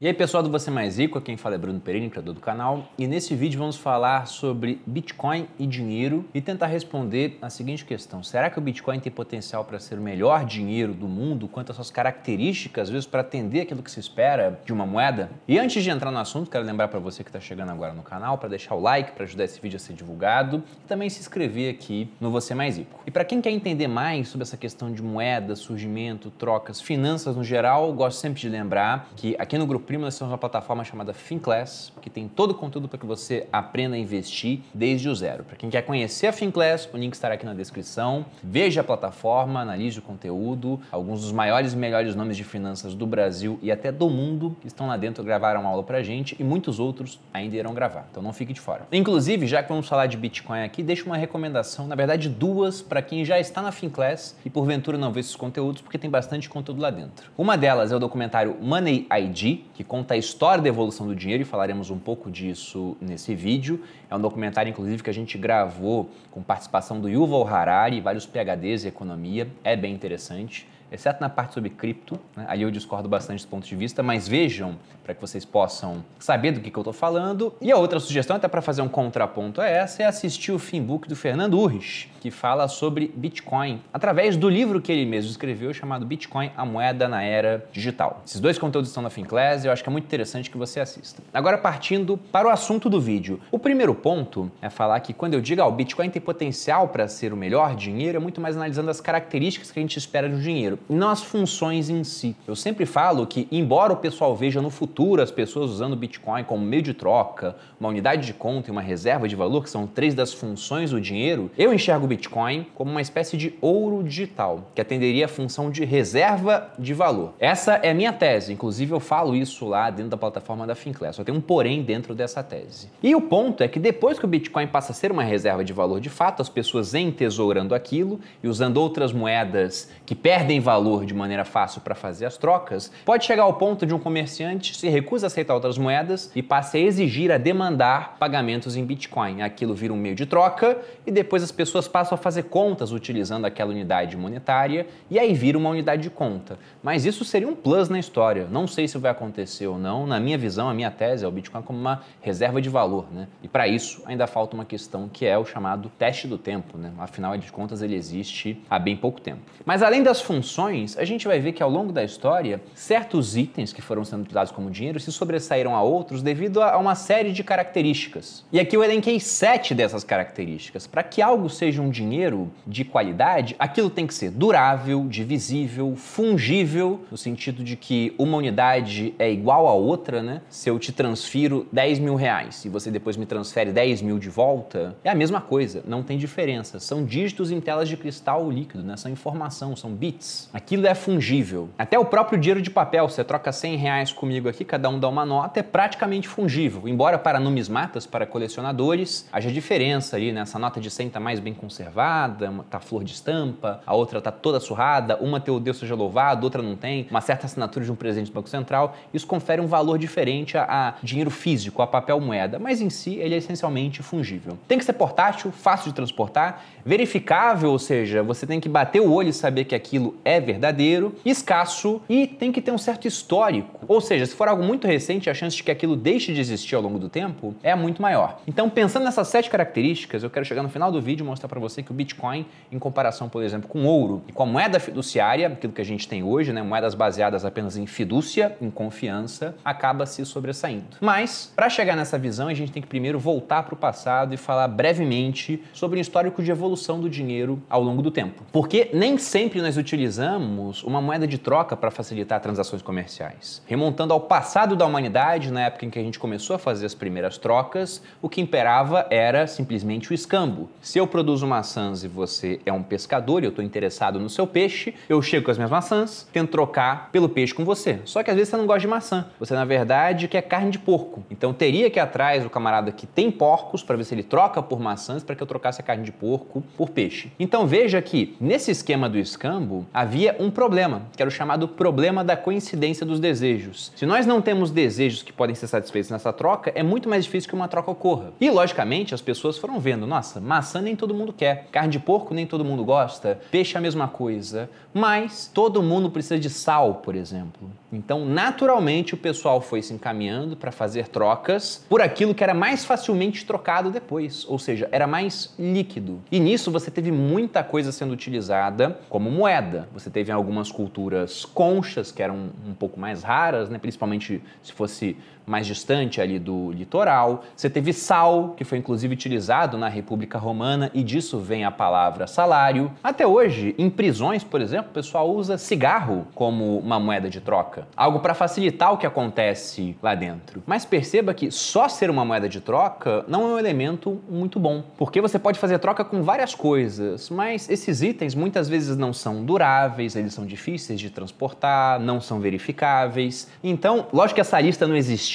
E aí pessoal do Você Mais Rico, quem fala é Bruno Perini, criador do canal, e nesse vídeo vamos falar sobre Bitcoin e dinheiro e tentar responder a seguinte questão: será que o Bitcoin tem potencial para ser o melhor dinheiro do mundo quanto às suas características, às vezes para atender aquilo que se espera de uma moeda? E antes de entrar no assunto, quero lembrar para você que está chegando agora no canal para deixar o like para ajudar esse vídeo a ser divulgado e também se inscrever aqui no Você Mais Rico. E para quem quer entender mais sobre essa questão de moeda, surgimento, trocas, finanças no geral, eu gosto sempre de lembrar que aqui no Grupo nós temos uma plataforma chamada Finclass, que tem todo o conteúdo para que você aprenda a investir desde o zero. Para quem quer conhecer a Finclass, o link estará aqui na descrição. Veja a plataforma, analise o conteúdo. Alguns dos maiores e melhores nomes de finanças do Brasil e até do mundo que estão lá dentro gravaram aula pra gente e muitos outros ainda irão gravar, então não fique de fora. Inclusive, já que vamos falar de Bitcoin aqui, deixo uma recomendação, na verdade duas, para quem já está na Finclass e porventura não vê esses conteúdos, porque tem bastante conteúdo lá dentro. Uma delas é o documentário Money ID, que conta a história da evolução do dinheiro e falaremos um pouco disso nesse vídeo. É um documentário, inclusive, que a gente gravou com participação do Yuval Harari e vários PhDs em economia. É bem interessante, exceto na parte sobre cripto, né? Ali eu discordo bastante do ponto de vista, mas vejam para que vocês possam saber do que eu estou falando. E a outra sugestão, até para fazer um contraponto a essa, é assistir o Finbook do Fernando Urrich, que fala sobre Bitcoin, através do livro que ele mesmo escreveu, chamado Bitcoin, a moeda na era digital. Esses dois conteúdos estão na Finclass e eu acho que é muito interessante que você assista. Agora, partindo para o assunto do vídeo. O primeiro ponto é falar que quando eu digo o Bitcoin tem potencial para ser o melhor dinheiro, é muito mais analisando as características que a gente espera de um dinheiro, e não as funções em si. Eu sempre falo que, embora o pessoal veja no futuro as pessoas usando o Bitcoin como meio de troca, uma unidade de conta e uma reserva de valor, que são três das funções do dinheiro, eu enxergo o Bitcoin como uma espécie de ouro digital, que atenderia a função de reserva de valor. Essa é a minha tese, inclusive eu falo isso lá dentro da plataforma da Finclass, só tem um porém dentro dessa tese. E o ponto é que depois que o Bitcoin passa a ser uma reserva de valor de fato, as pessoas entesourando aquilo e usando outras moedas que perdem valor de maneira fácil para fazer as trocas, pode chegar ao ponto de um comerciante se recusa a aceitar outras moedas e passe a exigir, a demandar pagamentos em Bitcoin. Aquilo vira um meio de troca e depois as pessoas passam a fazer contas utilizando aquela unidade monetária e aí vira uma unidade de conta. Mas isso seria um plus na história. Não sei se vai acontecer ou não. Na minha visão, a minha tese é o Bitcoin como uma reserva de valor, né? E para isso ainda falta uma questão que é o chamado teste do tempo, né? Afinal de contas, ele existe há bem pouco tempo. Mas além das funções, a gente vai ver que ao longo da história, certos itens que foram sendo utilizados como dinheiro se sobressaíram a outros devido a uma série de características. E aqui eu elenquei 7 dessas características. Para que algo seja um dinheiro de qualidade, aquilo tem que ser durável, divisível, fungível, no sentido de que uma unidade é igual a outra, né? Se eu te transfiro 10 mil reais e você depois me transfere 10 mil de volta, é a mesma coisa, não tem diferença. São dígitos em telas de cristal líquido, né? São informação, são bits. Aquilo é fungível. Até o próprio dinheiro de papel, você troca 100 reais comigo aqui, cada um dá uma nota, é praticamente fungível. Embora para numismatas, para colecionadores, haja diferença ali, né? Essa nota de 100 tá mais bem conservada, tá flor de estampa, a outra tá toda surrada, uma teu Deus seja louvado, outra não tem, uma certa assinatura de um presidente do Banco Central. Isso confere um valor diferente a dinheiro físico, a papel moeda, mas em si ele é essencialmente fungível. Tem que ser portátil, fácil de transportar, verificável, ou seja, você tem que bater o olho e saber que aquilo é verdadeiro, escasso e tem que ter um certo histórico. Ou seja, se for algo muito recente, a chance de que aquilo deixe de existir ao longo do tempo é muito maior. Então, pensando nessas 7 características, eu quero chegar no final do vídeo e mostrar para você que o Bitcoin, em comparação, por exemplo, com ouro e com a moeda fiduciária, aquilo que a gente tem hoje, né, moedas baseadas apenas em fidúcia, em confiança, acaba se sobressaindo. Mas, para chegar nessa visão, a gente tem que primeiro voltar para o passado e falar brevemente sobre o histórico de evolução do dinheiro ao longo do tempo. Porque nem sempre nós utilizamos uma moeda de troca para facilitar transações comerciais. Remontando ao passado da humanidade, na época em que a gente começou a fazer as primeiras trocas, o que imperava era simplesmente o escambo. Se eu produzo maçãs e você é um pescador e eu estou interessado no seu peixe, eu chego com as minhas maçãs, tento trocar pelo peixe com você. Só que às vezes você não gosta de maçã. Você, na verdade, quer carne de porco. Então teria que ir atrás do camarada que tem porcos para ver se ele troca por maçãs para que eu trocasse a carne de porco por peixe. Então veja que, nesse esquema do escambo, havia havia um problema, que era o chamado problema da coincidência dos desejos. Se nós não temos desejos que podem ser satisfeitos nessa troca, é muito mais difícil que uma troca ocorra. E, logicamente, as pessoas foram vendo, nossa, maçã nem todo mundo quer, carne de porco nem todo mundo gosta, peixe é a mesma coisa, mas todo mundo precisa de sal, por exemplo. Então, naturalmente, o pessoal foi se encaminhando para fazer trocas por aquilo que era mais facilmente trocado depois, ou seja, era mais líquido. E nisso você teve muita coisa sendo utilizada como moeda. Você teve em algumas culturas conchas, que eram um pouco mais raras, né? Principalmente se fosse mais distante ali do litoral. Você teve sal, que foi inclusive utilizado na República Romana, e disso vem a palavra salário. Até hoje, em prisões, por exemplo, o pessoal usa cigarro como uma moeda de troca. Algo para facilitar o que acontece lá dentro. Mas perceba que só ser uma moeda de troca não é um elemento muito bom, porque você pode fazer troca com várias coisas, mas esses itens muitas vezes não são duráveis, eles são difíceis de transportar, não são verificáveis. Então, lógico que essa lista não existia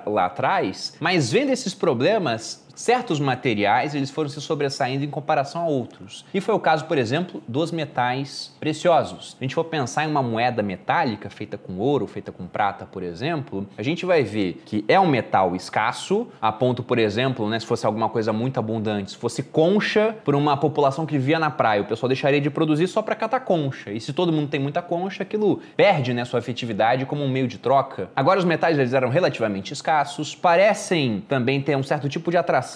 lá atrás, mas vendo esses problemas, certos materiais eles foram se sobressaindo em comparação a outros. E foi o caso, por exemplo, dos metais preciosos. Se a gente for pensar em uma moeda metálica feita com ouro, feita com prata, por exemplo, a gente vai ver que é um metal escasso, a ponto, por exemplo, né, se fosse alguma coisa muito abundante, se fosse concha para uma população que vivia na praia, o pessoal deixaria de produzir só para catar concha. E se todo mundo tem muita concha, aquilo perde, né, sua efetividade como um meio de troca. Agora os metais eles eram relativamente escassos, parecem também ter um certo tipo de atração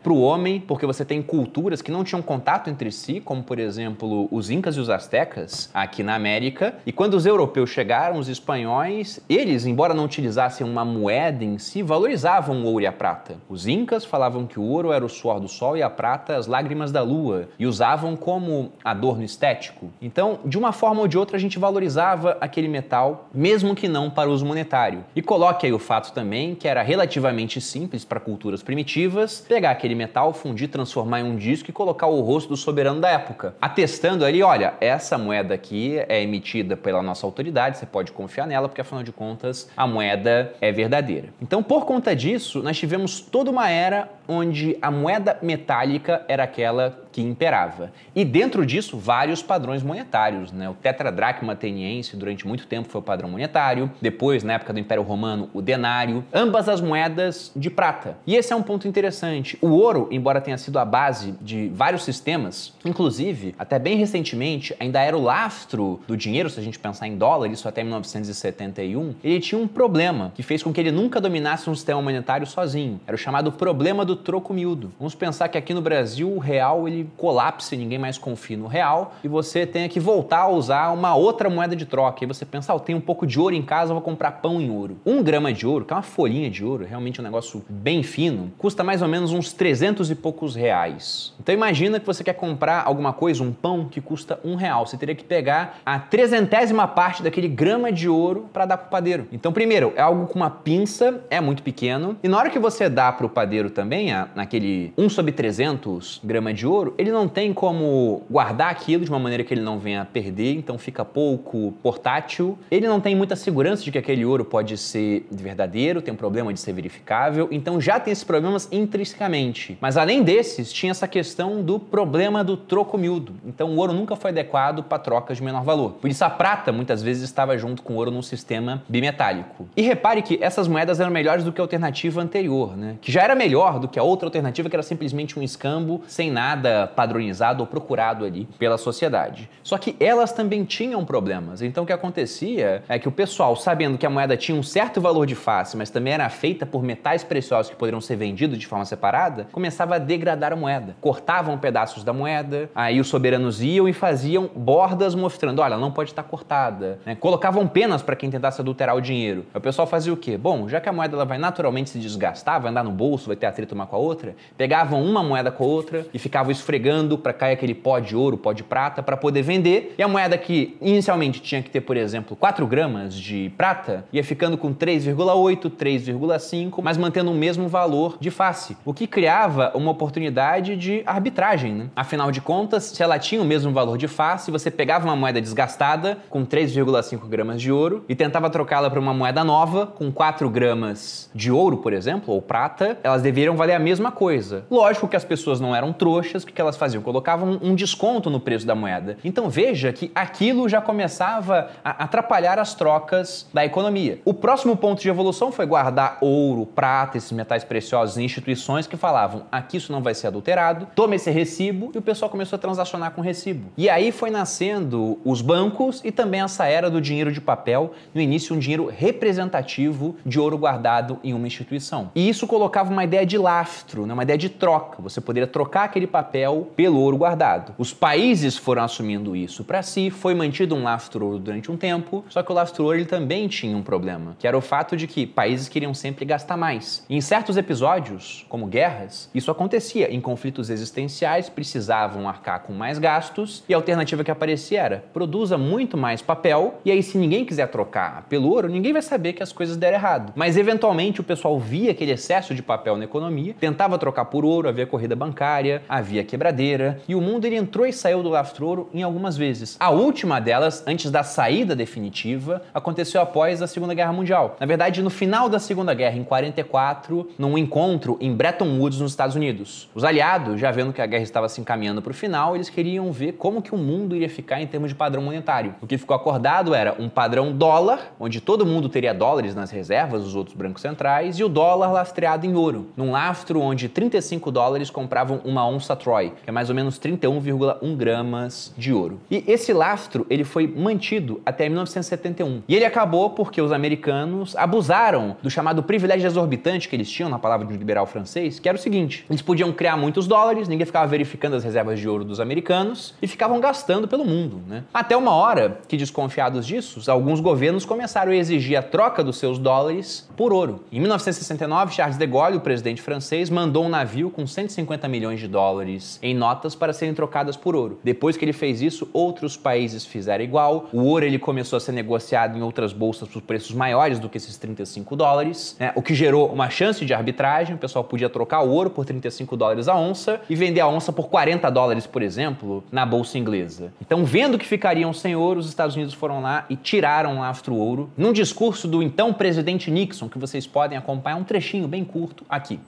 para o homem, porque você tem culturas que não tinham contato entre si, como por exemplo os incas e os astecas aqui na América, e quando os europeus chegaram, os espanhóis, eles, embora não utilizassem uma moeda em si, valorizavam o ouro e a prata. Os incas falavam que o ouro era o suor do sol e a prata as lágrimas da lua, e usavam como adorno estético. Então, de uma forma ou de outra, a gente valorizava aquele metal, mesmo que não para uso monetário. E coloque aí o fato também que era relativamente simples para culturas primitivas pegar aquele metal, fundir, transformar em um disco e colocar o rosto do soberano da época, atestando ali, olha, essa moeda aqui é emitida pela nossa autoridade, você pode confiar nela, porque afinal de contas a moeda é verdadeira. Então, por conta disso, nós tivemos toda uma era onde a moeda metálica era aquela que imperava. E dentro disso, vários padrões monetários, né? O tetradracma ateniense durante muito tempo foi o padrão monetário, depois, na época do Império Romano, o denário, ambas as moedas de prata. E esse é um ponto interessante. O ouro, embora tenha sido a base de vários sistemas, inclusive, até bem recentemente, ainda era o lastro do dinheiro, se a gente pensar em dólar, isso até 1971, ele tinha um problema que fez com que ele nunca dominasse um sistema monetário sozinho. Era o chamado problema do troco miúdo. Vamos pensar que aqui no Brasil o real ele colapse, ninguém mais confia no real e você tenha que voltar a usar uma outra moeda de troca. E você pensa, eu tenho um pouco de ouro em casa, eu vou comprar pão em ouro. 1 grama de ouro, que é uma folhinha de ouro, realmente um negócio bem fino, custa mais ou menos uns 300 e poucos reais. Então imagina que você quer comprar alguma coisa, um pão que custa R$1. Você teria que pegar a 300ª parte daquele grama de ouro para dar pro padeiro. Então, primeiro, é algo com uma pinça, é muito pequeno, e na hora que você dá pro padeiro também, naquele 1/300 grama de ouro, ele não tem como guardar aquilo de uma maneira que ele não venha a perder, então fica pouco portátil. Ele não tem muita segurança de que aquele ouro pode ser verdadeiro, tem um problema de ser verificável, então já tem esses problemas intrinsecamente. Mas além desses, tinha essa questão do problema do troco miúdo. Então o ouro nunca foi adequado para trocas de menor valor. Por isso a prata muitas vezes estava junto com o ouro num sistema bimetálico. E repare que essas moedas eram melhores do que a alternativa anterior, né? Que já era melhor do que a outra alternativa, que era simplesmente um escambo sem nada padronizado ou procurado ali pela sociedade. Só que elas também tinham problemas. Então o que acontecia é que o pessoal, sabendo que a moeda tinha um certo valor de face, mas também era feita por metais preciosos que poderiam ser vendidos de forma separada, começava a degradar a moeda. Cortavam pedaços da moeda, aí os soberanos iam e faziam bordas mostrando, olha, não pode estar cortada, né? Colocavam penas para quem tentasse adulterar o dinheiro. Aí o pessoal fazia o quê? Bom, já que a moeda ela vai naturalmente se desgastar, vai andar no bolso, vai ter atrito uma com a outra, pegavam uma moeda com a outra e ficavam esfregando para cair aquele pó de ouro, pó de prata, para poder vender. E a moeda que inicialmente tinha que ter, por exemplo, 4 gramas de prata, ia ficando com 3,8, 3,5, mas mantendo o mesmo valor de face, o que criava uma oportunidade de arbitragem, né? Afinal de contas, se ela tinha o mesmo valor de face, você pegava uma moeda desgastada com 3,5 gramas de ouro e tentava trocá-la para uma moeda nova com 4 gramas de ouro, por exemplo, ou prata, elas deveriam valer a mesma coisa. Lógico que as pessoas não eram trouxas, o que elas faziam? Colocavam um desconto no preço da moeda. Então veja que aquilo já começava a atrapalhar as trocas da economia. O próximo ponto de evolução foi guardar ouro, prata, esses metais preciosos em instituições que falavam: aqui isso não vai ser adulterado, toma esse recibo, e o pessoal começou a transacionar com recibo. E aí foi nascendo os bancos e também essa era do dinheiro de papel, no início um dinheiro representativo de ouro guardado em uma instituição. E isso colocava uma ideia de lastro, uma ideia de troca. Você poderia trocar aquele papel pelo ouro guardado. Os países foram assumindo isso para si, foi mantido um lastro ouro durante um tempo, só que o lastro ouro ele também tinha um problema, que era o fato de que países queriam sempre gastar mais. E em certos episódios, como guerras, isso acontecia. Em conflitos existenciais, precisavam arcar com mais gastos e a alternativa que aparecia era: produza muito mais papel e aí se ninguém quiser trocar pelo ouro, ninguém vai saber que as coisas deram errado. Mas eventualmente o pessoal via aquele excesso de papel na economia, tentava trocar por ouro, havia corrida bancária, havia quebradeira e o mundo ele entrou e saiu do lastro ouro em algumas vezes. A última delas, antes da saída definitiva, aconteceu após a Segunda Guerra Mundial. Na verdade, no final da Segunda Guerra, em 44, num encontro em Bretton Woods, nos Estados Unidos. Os aliados, já vendo que a guerra estava se encaminhando para o final, eles queriam ver como que o mundo iria ficar em termos de padrão monetário. O que ficou acordado era um padrão dólar, onde todo mundo teria dólares nas reservas dos outros bancos centrais, e o dólar lastreado em ouro, num lastro onde 35 dólares compravam uma onça Troy, que é mais ou menos 31,1 gramas de ouro. E esse lastro, ele foi mantido até 1971. E ele acabou porque os americanos abusaram do chamado privilégio exorbitante que eles tinham, na palavra de um liberal francês, que era o seguinte: eles podiam criar muitos dólares, ninguém ficava verificando as reservas de ouro dos americanos e ficavam gastando pelo mundo, né? Até uma hora que, desconfiados disso, alguns governos começaram a exigir a troca dos seus dólares por ouro. Em 1969, Charles de Gaulle, o presidente francês, mandou um navio com 150 milhões de dólares em notas para serem trocadas por ouro. Depois que ele fez isso, outros países fizeram igual. O ouro ele começou a ser negociado em outras bolsas por preços maiores do que esses 35 dólares, né? O que gerou uma chance de arbitragem. O pessoal podia trocar o ouro por 35 dólares a onça e vender a onça por 40 dólares, por exemplo, na bolsa inglesa. Então, vendo que ficariam sem ouro, os Estados Unidos foram lá e tiraram o lastro ouro num discurso do então presidente Nixon, que vocês podem acompanhar um trechinho bem curto aqui.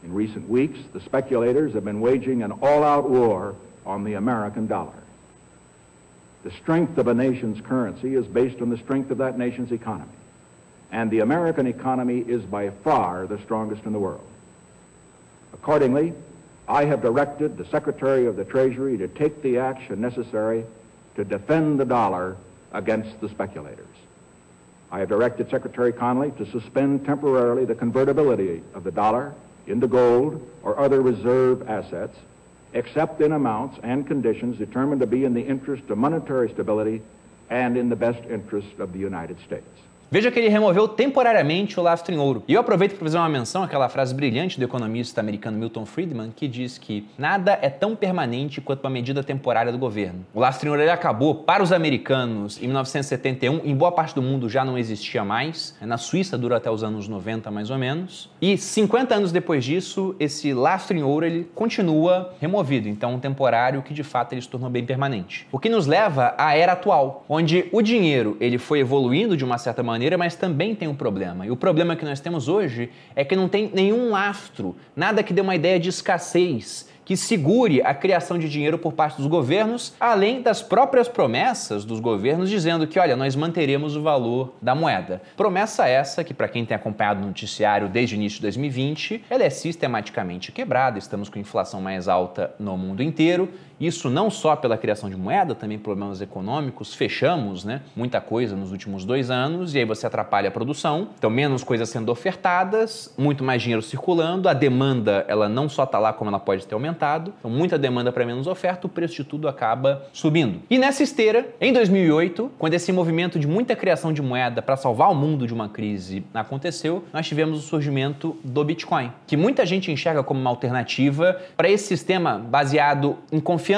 In recent weeks, the speculators have been waging an all-out war on the American dollar. The strength of a nation's currency is based on the strength of that nation's economy. And the American economy is by far the strongest in the world. Accordingly, I have directed the Secretary of the Treasury to take the action necessary to defend the dollar against the speculators. I have directed Secretary Connally to suspend temporarily the convertibility of the dollar into gold or other reserve assets, except in amounts and conditions determined to be in the interest of monetary stability and in the best interest of the United States. Veja que ele removeu temporariamente o lastro em ouro. E eu aproveito para fazer uma menção àquela frase brilhante do economista americano Milton Friedman, que diz que nada é tão permanente quanto uma medida temporária do governo. O lastro em ouro ele acabou para os americanos em 1971, em boa parte do mundo já não existia mais. Na Suíça durou até os anos 90, mais ou menos. E 50 anos depois disso, esse lastro em ouro ele continua removido. Então, um temporário que de fato ele se tornou bem permanente. O que nos leva à era atual, onde o dinheiro ele foi evoluindo de uma certa maneira, mas também tem um problema. E o problema que nós temos hoje é que não tem nenhum lastro, nada que dê uma ideia de escassez, que segure a criação de dinheiro por parte dos governos, além das próprias promessas dos governos dizendo que, olha, nós manteremos o valor da moeda. Promessa essa que, para quem tem acompanhado o noticiário desde o início de 2020, ela é sistematicamente quebrada, estamos com inflação mais alta no mundo inteiro. Isso não só pela criação de moeda, também problemas econômicos, fechamos, né, muita coisa nos últimos 2 anos e aí você atrapalha a produção, então menos coisas sendo ofertadas, muito mais dinheiro circulando, a demanda ela não só está lá como ela pode ter aumentado, então muita demanda para menos oferta, o preço de tudo acaba subindo. E nessa esteira, em 2008, quando esse movimento de muita criação de moeda para salvar o mundo de uma crise aconteceu, nós tivemos o surgimento do Bitcoin, que muita gente enxerga como uma alternativa para esse sistema baseado em confiança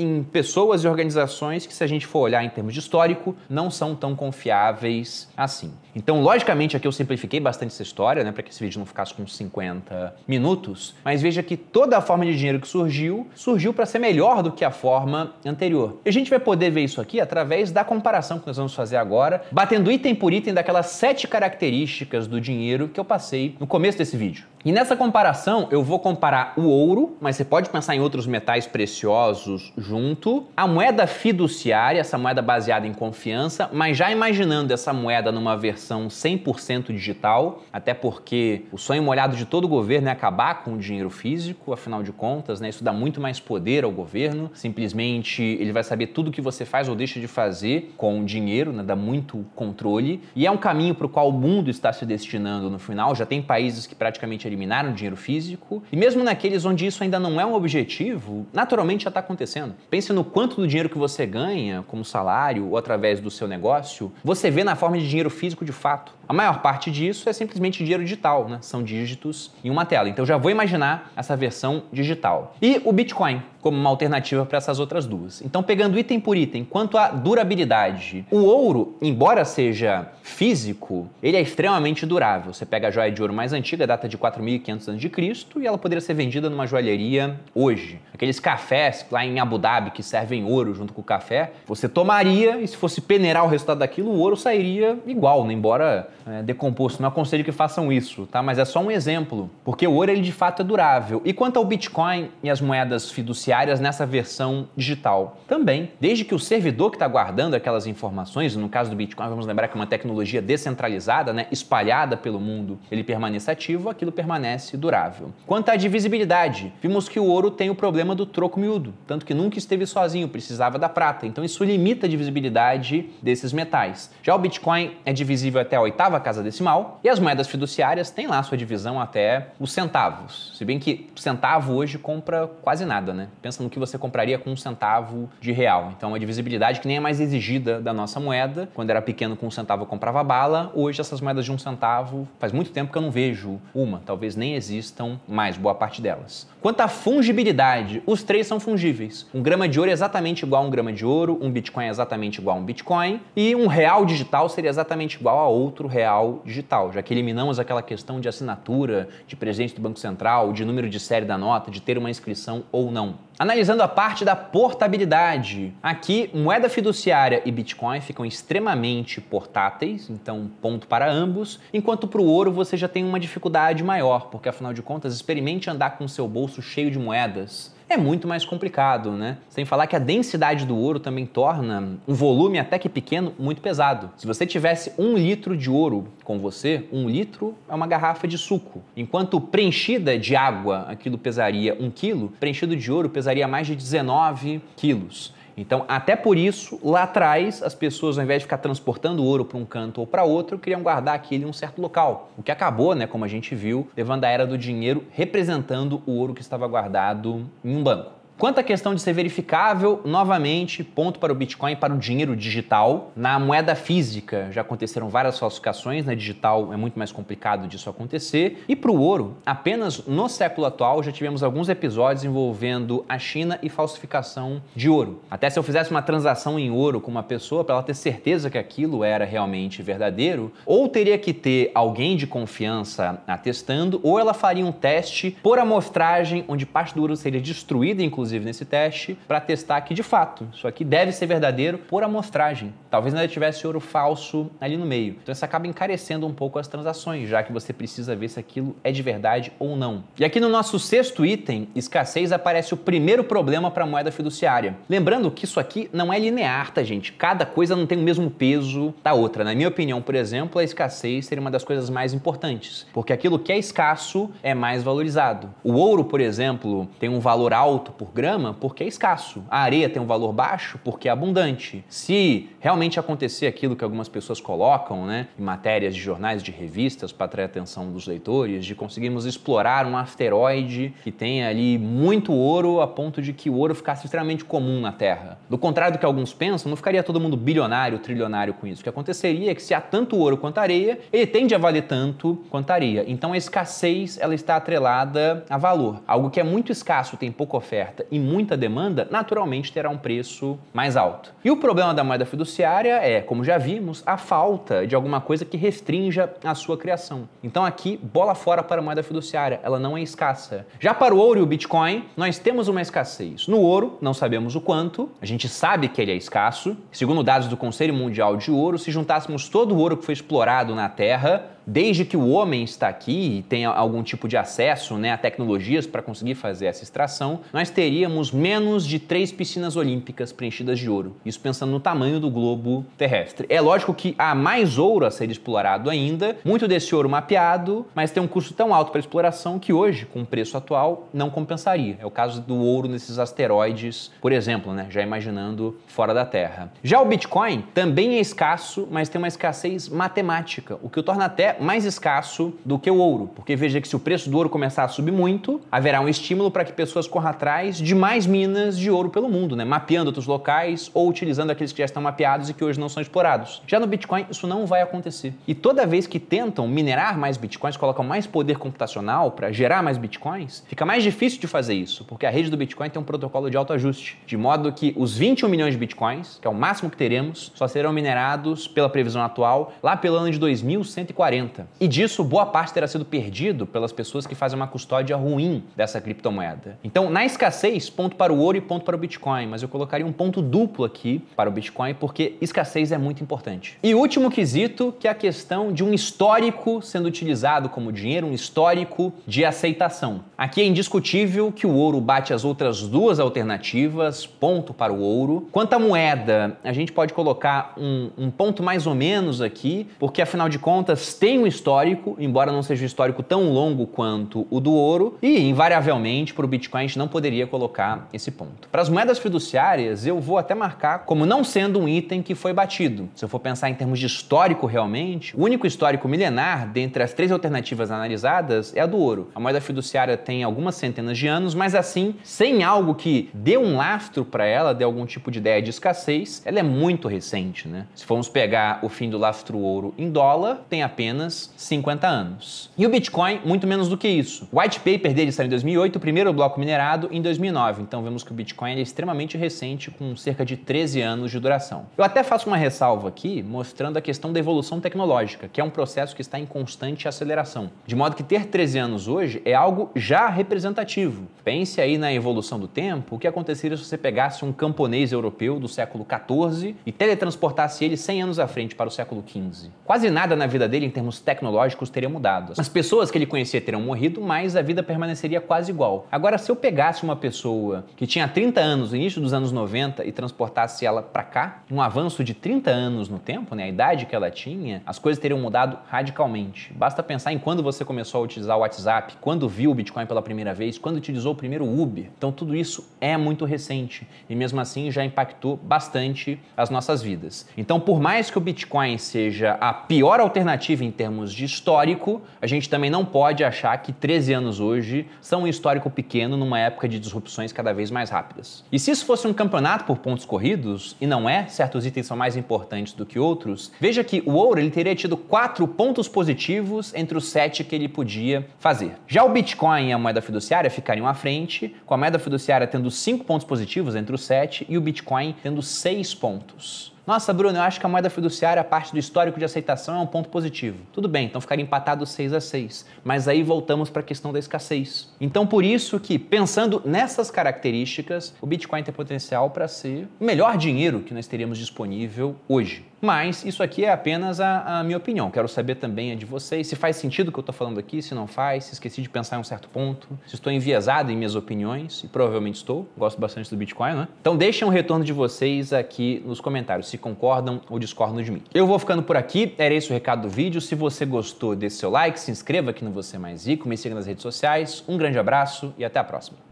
em pessoas e organizações que, se a gente for olhar em termos de histórico, não são tão confiáveis assim. Então, logicamente, aqui eu simplifiquei bastante essa história, né, para que esse vídeo não ficasse com 50 minutos, mas veja que toda a forma de dinheiro que surgiu para ser melhor do que a forma anterior. E a gente vai poder ver isso aqui através da comparação que nós vamos fazer agora, batendo item por item daquelas 7 características do dinheiro que eu passei no começo desse vídeo. E nessa comparação eu vou comparar o ouro, mas você pode pensar em outros metais preciosos junto, a moeda fiduciária, essa moeda baseada em confiança, mas já imaginando essa moeda numa versão 100% digital, até porque o sonho molhado de todo governo é acabar com o dinheiro físico, afinal de contas, né, isso dá muito mais poder ao governo, simplesmente ele vai saber tudo que você faz ou deixa de fazer com o dinheiro, né, dá muito controle, e é um caminho para o qual o mundo está se destinando no final. Já tem países que praticamente eliminaram o dinheiro físico, e mesmo naqueles onde isso ainda não é um objetivo, naturalmente já está acontecendo. Pense no quanto do dinheiro que você ganha como salário ou através do seu negócio, você vê na forma de dinheiro físico de fato. A maior parte disso é simplesmente dinheiro digital, né? São dígitos em uma tela. Então já vou imaginar essa versão digital. E o Bitcoin como uma alternativa para essas outras duas. Então, pegando item por item, quanto à durabilidade, o ouro, embora seja físico, ele é extremamente durável. Você pega a joia de ouro mais antiga, data de 4.500 a.C., e ela poderia ser vendida numa joalheria hoje. Aqueles cafés lá em Abu Dhabi que servem ouro junto com o café, você tomaria e se fosse peneirar o resultado daquilo, o ouro sairia igual, né? Embora decomposto. Não aconselho que façam isso, tá? Mas é só um exemplo, porque o ouro ele de fato é durável. E quanto ao Bitcoin e as moedas fiduciárias nessa versão digital, também, desde que o servidor que está guardando aquelas informações, no caso do Bitcoin, vamos lembrar que é uma tecnologia descentralizada, né, espalhada pelo mundo, ele permaneça ativo, aquilo permanece durável. Quanto à divisibilidade, vimos que o ouro tem o problema do troco miúdo, tanto que nunca esteve sozinho, precisava da prata, então isso limita a divisibilidade desses metais. Já o Bitcoin é divisível até a 8ª casa decimal, e as moedas fiduciárias têm lá sua divisão até os centavos, se bem que centavo hoje compra quase nada, né? Pensa no que você compraria com 1 centavo de real. Então, é uma divisibilidade que nem é mais exigida da nossa moeda. Quando era pequeno, com 1 centavo eu comprava bala. Hoje, essas moedas de 1 centavo, faz muito tempo que eu não vejo uma. Talvez nem existam mais, boa parte delas. Quanto à fungibilidade, os 3 são fungíveis. 1 grama de ouro é exatamente igual a 1 grama de ouro, 1 Bitcoin é exatamente igual a 1 Bitcoin, e 1 real digital seria exatamente igual a outro real digital, já que eliminamos aquela questão de assinatura, de presidente do Banco Central, de número de série da nota, de ter uma inscrição ou não. Analisando a parte da portabilidade, aqui moeda fiduciária e Bitcoin ficam extremamente portáteis, então ponto para ambos, enquanto para o ouro você já tem uma dificuldade maior, porque afinal de contas, experimente andar com o seu bolso cheio de moedas. É muito mais complicado, né? Sem falar que a densidade do ouro também torna um volume até que pequeno muito pesado. Se você tivesse 1 litro de ouro com você, 1 litro é uma garrafa de suco. Enquanto preenchida de água, aquilo pesaria 1 quilo, preenchido de ouro pesaria mais de 19 quilos. Então, até por isso, lá atrás, as pessoas, ao invés de ficar transportando ouro para um canto ou para outro, queriam guardar aquilo em um certo local. O que acabou, né, como a gente viu, levando à era do dinheiro, representando o ouro que estava guardado em um banco. Quanto à questão de ser verificável, novamente, ponto para o Bitcoin e para o dinheiro digital. Na moeda física já aconteceram várias falsificações, na digital é muito mais complicado disso acontecer. E para o ouro, apenas no século atual já tivemos alguns episódios envolvendo a China e falsificação de ouro. Até se eu fizesse uma transação em ouro com uma pessoa, para ela ter certeza que aquilo era realmente verdadeiro, ou teria que ter alguém de confiança atestando, ou ela faria um teste por amostragem, onde parte do ouro seria destruída, inclusive nesse teste, para testar que de fato isso aqui deve ser verdadeiro por amostragem. Talvez ainda tivesse ouro falso ali no meio. Então isso acaba encarecendo um pouco as transações, já que você precisa ver se aquilo é de verdade ou não. E aqui no nosso 6º item, escassez, aparece o primeiro problema para a moeda fiduciária. Lembrando que isso aqui não é linear, tá, gente? Cada coisa não tem o mesmo peso da outra. Na minha opinião, por exemplo, a escassez seria uma das coisas mais importantes, porque aquilo que é escasso é mais valorizado. O ouro, por exemplo, tem um valor alto por grama porque é escasso. A areia tem um valor baixo porque é abundante. Se realmente acontecer aquilo que algumas pessoas colocam, né, em matérias de jornais, de revistas, para atrair a atenção dos leitores, de conseguirmos explorar um asteroide que tenha ali muito ouro a ponto de que o ouro ficasse extremamente comum na Terra. Do contrário do que alguns pensam, não ficaria todo mundo bilionário, trilionário com isso. O que aconteceria é que se há tanto ouro quanto areia, ele tende a valer tanto quanto areia. Então a escassez ela está atrelada a valor. Algo que é muito escasso, tem pouca oferta oferta e muita demanda, naturalmente terá um preço mais alto. E o problema da moeda fiduciária é, como já vimos, a falta de alguma coisa que restrinja a sua criação. Então aqui, bola fora para a moeda fiduciária, ela não é escassa. Já para o ouro e o Bitcoin, nós temos uma escassez. No ouro, não sabemos o quanto, a gente sabe que ele é escasso. Segundo dados do Conselho Mundial de Ouro, se juntássemos todo o ouro que foi explorado na Terra, desde que o homem está aqui e tem algum tipo de acesso, a tecnologias para conseguir fazer essa extração, nós teríamos menos de 3 piscinas olímpicas preenchidas de ouro. Isso pensando no tamanho do globo terrestre. É lógico que há mais ouro a ser explorado ainda, muito desse ouro mapeado, mas tem um custo tão alto para exploração que hoje, com o preço atual, não compensaria. É o caso do ouro nesses asteroides, por exemplo, já imaginando fora da Terra. Já o Bitcoin também é escasso, mas tem uma escassez matemática, o que o torna até mais escasso do que o ouro, porque veja que se o preço do ouro começar a subir muito, haverá um estímulo para que pessoas corram atrás de mais minas de ouro pelo mundo, mapeando outros locais ou utilizando aqueles que já estão mapeados e que hoje não são explorados. Já no Bitcoin, isso não vai acontecer. E toda vez que tentam minerar mais Bitcoins, colocam mais poder computacional para gerar mais Bitcoins, fica mais difícil de fazer isso, porque a rede do Bitcoin tem um protocolo de autoajuste, de modo que os 21 milhões de Bitcoins, que é o máximo que teremos, só serão minerados, pela previsão atual, lá pelo ano de 2140. E disso, boa parte terá sido perdido pelas pessoas que fazem uma custódia ruim dessa criptomoeda. Então, na escassez, ponto para o ouro e ponto para o Bitcoin, mas eu colocaria um ponto duplo aqui para o Bitcoin, porque escassez é muito importante. E o último quesito, que é a questão de um histórico sendo utilizado como dinheiro, um histórico de aceitação. Aqui é indiscutível que o ouro bate as outras duas alternativas, ponto para o ouro. Quanto à moeda, a gente pode colocar um ponto mais ou menos aqui, porque afinal de contas tem um histórico, embora não seja um histórico tão longo quanto o do ouro, e invariavelmente para o Bitcoin a gente não poderia colocar esse ponto. Para as moedas fiduciárias, eu vou até marcar como não sendo um item que foi batido. Se eu for pensar em termos de histórico realmente, o único histórico milenar dentre as 3 alternativas analisadas é a do ouro. A moeda fiduciária tem algumas centenas de anos, mas assim, sem algo que dê um lastro para ela, dê algum tipo de ideia de escassez, ela é muito recente, Se formos pegar o fim do lastro ouro em dólar, tem apenas 50 anos. E o Bitcoin, muito menos do que isso. O white paper dele saiu em 2008, o primeiro bloco minerado em 2009. Então vemos que o Bitcoin é extremamente recente, com cerca de 13 anos de duração. Eu até faço uma ressalva aqui, mostrando a questão da evolução tecnológica, que é um processo que está em constante aceleração. De modo que ter 13 anos hoje é algo já representativo. Pense aí na evolução do tempo, o que aconteceria se você pegasse um camponês europeu do século XIV e teletransportasse ele 100 anos à frente para o século XV. Quase nada na vida dele, em termos tecnológicos, teria mudado. As pessoas que ele conhecia teriam morrido, mas a vida permaneceria quase igual. Agora, se eu pegasse uma pessoa que tinha 30 anos no início dos anos 90 e transportasse ela para cá, um avanço de 30 anos no tempo, a idade que ela tinha, as coisas teriam mudado radicalmente. Basta pensar em quando você começou a utilizar o WhatsApp, quando viu o Bitcoin pela primeira vez, quando utilizou o primeiro Uber. Então tudo isso é muito recente e mesmo assim já impactou bastante as nossas vidas. Então, por mais que o Bitcoin seja a pior alternativa em termos de histórico, a gente também não pode achar que 13 anos hoje são um histórico pequeno numa época de disrupções cada vez mais rápidas. E se isso fosse um campeonato por pontos corridos, e não é, certos itens são mais importantes do que outros, veja que o ouro ele teria tido 4 pontos positivos entre os 7 que ele podia fazer. Já o Bitcoin e a moeda fiduciária ficariam à frente, com a moeda fiduciária tendo 5 pontos positivos entre os 7 e o Bitcoin tendo 6 pontos. Nossa, Bruno, eu acho que a moeda fiduciária, a parte do histórico de aceitação, é um ponto positivo. Tudo bem, então ficaria empatado 6-6. Mas aí voltamos para a questão da escassez. Então, por isso que, pensando nessas características, o Bitcoin tem potencial para ser o melhor dinheiro que nós teríamos disponível hoje. Mas isso aqui é apenas a minha opinião. Quero saber também a de vocês, se faz sentido o que eu estou falando aqui, se não faz, se esqueci de pensar em um certo ponto, se estou enviesado em minhas opiniões, e provavelmente estou, gosto bastante do Bitcoin, Então deixem um retorno de vocês aqui nos comentários, se concordam ou discordam de mim. Eu vou ficando por aqui, era esse o recado do vídeo. Se você gostou, dê seu like, se inscreva aqui no Você Mais Rico, me siga nas redes sociais. Um grande abraço e até a próxima.